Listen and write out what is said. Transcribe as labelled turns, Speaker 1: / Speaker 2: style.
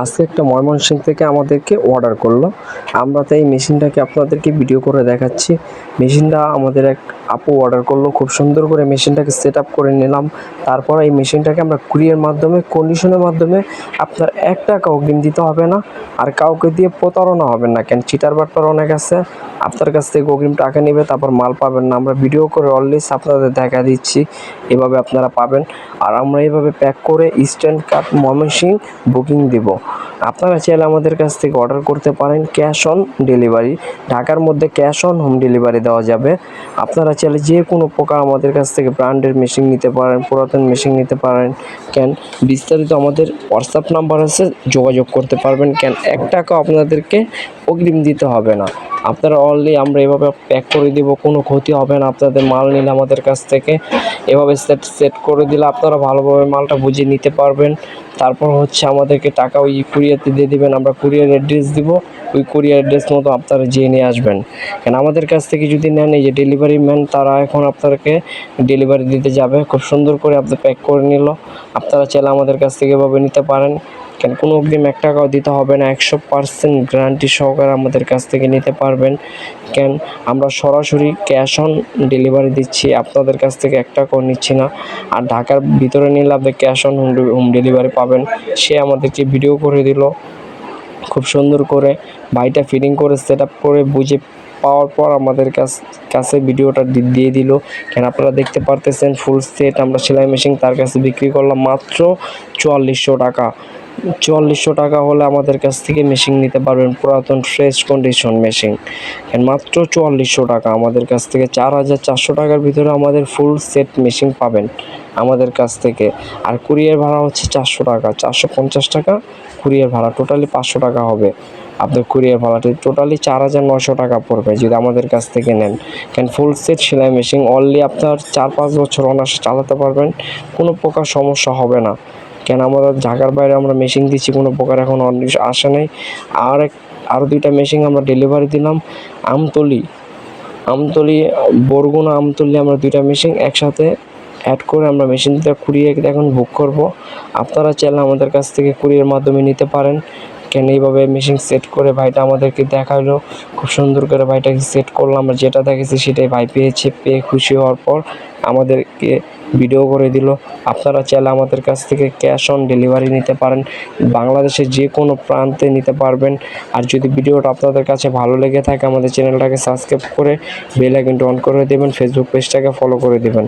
Speaker 1: আজকে একটা ময়মনসিংহ থেকে আমাদেরকে অর্ডার করলো। আমরা তো এই মেশিনটাকে আপনাদেরকে ভিডিও করে দেখাচ্ছি। মেশিনটা আমাদের এক আপু অর্ডার করলো, খুব সুন্দর করে মেশিনটাকে সেট আপ করে নিলাম। তারপর এই মেশিনটাকে আমরা কুরিয়ার মাধ্যমে, কন্ডিশনের মাধ্যমে, আপনার 1 টাকা অগ্রিম দিতে হবে না, আর কাউকে দিয়ে প্রতারণা হবে না। কেন, চিটার বাটপার অনেক আছে, আপনার কাছ থেকে অগ্রিম টাকা নেবে, তারপর মাল পাবেন না। আমরা ভিডিও করে অলওয়েজ আপনাদের দেখা দিচ্ছি, এভাবে আপনারা পাবেন। আর আমরা এইভাবে প্যাক করে ইনস্ট্যান্ট কার্ড ময়মনসিংহ বুকিং দিব। আপনারা চাইলে আমাদের কাছ থেকে অর্ডার করতে পারেন ক্যাশ অন ডেলিভারি। ঢাকার মধ্যে ক্যাশ অন হোম ডেলিভারি দেওয়া যাবে। আপনারা চাইলে যে কোনো প্রকার আমাদের কাছ থেকে ব্র্যান্ডের মেশিন নিতে পারেন, পুরাতন মেশিন নিতে পারেন। কেন, বিস্তারিত আমাদের হোয়াটসঅ্যাপ নাম্বার আছে, যোগাযোগ করতে পারবেন। কেন, 1 টাকাও আপনাদেরকে অগ্রিম দিতে হবে না। আপনারা অনলি আমরা এভাবে প্যাক করে দিব, কোনো ক্ষতি হবে না আপনাদের মাল নিলে আমাদের কাছ থেকে। এভাবে সেট করে দিলে আপনারা ভালোভাবে মালটা বুঝে নিতে পারবেন। তারপর হচ্ছে আমাদেরকে টাকা ওই কুরিয়ারতে দিয়ে দিবেন, আমরা কুরিয়ার অ্যাড্রেস দিব, ওই কুরিয়ার অ্যাড্রেস মতো আপনারা যেয়ে নিয়ে আসবেন। কেন, আমাদের কাছ থেকে যদি নেন, এই যে ডেলিভারি ম্যান তারা এখন আপনাদেরকে ডেলিভারি দিতে যাবে, খুব সুন্দর করে আপনার প্যাক করে নিল। আপনারা চাইলে আমাদের কাছ থেকে এভাবে নিতে পারেন। কেন, কোনো অগ্রিম 1 টাকাও দিতে হবে না, 100% গ্যারান্টি সহকারে আমাদের কাছ থেকে নিতে পারবেন। কেন, আমরা সরাসরি ক্যাশ অন ডেলিভারি দিচ্ছি, আপনাদের কাছ থেকে 1 টাকাও নিচ্ছি না। আর ঢাকার ভিতরে নিলে আপনি ক্যাশ অন হোম ডেলিভারি পাবেন। সে আমাদেরকে ভিডিও করে দিল, খুব সুন্দর করে ভাইটা ফিটিং করে সেট আপ করে বুঝে পাওয়ার পর আমাদের কাছে ভিডিওটা দিয়ে দিল। কেন, আপনারা দেখতে পারতেছেন ফুল সেট আমরা সেলাই মেশিন তার কাছে বিক্রি করলাম মাত্র 4400 টাকা। 4400 টাকা হলে আমাদের কাছ থেকে মেশিন নিতে পারবেন, পুরাতন ফ্রেশ কন্ডিশন মেশিন। মাত্র 4400 টাকা আমাদের কাছ থেকে 4400 টাকার ভিতরে আমাদের ফুল সেট মেশিন পাবেন আমাদের কাছ থেকে। আর কুরিয়ার ভাড়া হচ্ছে 400 টাকা, 450 টাকা কুরিয়ার ভাড়া, টোটালি 500 টাকা হবে আপনার কুরিয়ার ভাড়াটি। টোটালি 4900 টাকা পড়বে যদি আমাদের কাছ থেকে নেন। কেন, ফুল সেট সেলাই মেশিন অনলি আপনার 4-5 বছর অনায়াসে চালাতে পারবেন, কোনো প্রকার সমস্যা হবে না। কেন, আমাদের ঢাকার বাইরে আমরা মেশিন দিচ্ছি, কোনো প্রকার এখন আসে নাই। আরও 2টা মেশিন আমরা ডেলিভারি দিলাম আমতলি বরগুনা আমতলি, আমরা 2টা মেশিন একসাথে অ্যাড করে আমরা মেশিনটা কুরিয়ার এখন বুক করব। আপনারা চাইলে আমাদের কাছ থেকে কুরিয়ার মাধ্যমে নিতে পারেন। কেন, এইভাবে মেশিন সেট করে ভাইটা আমাদেরকে দেখালো, খুব সুন্দর করে ভাইটাকে সেট করলাম। আমরা যেটা দেখেছি সেটাই ভাই পেয়েছে, পেয়ে খুশি হওয়ার পর আমাদেরকে ভিডিও করে দিল। আপনারা চাইলে আমাদের কাছ থেকে ক্যাশ অন ডেলিভারি নিতে পারেন, বাংলাদেশের যে কোনো প্রান্তে নিতে পারবেন। আর যদি ভিডিওটা আপনাদের কাছে ভালো লেগে থাকে, আমাদের চ্যানেলটাকে সাবস্ক্রাইব করে বেল আইকনটা অন করে দেবেন, ফেসবুক পেজটাকে ফলো করে দেবেন।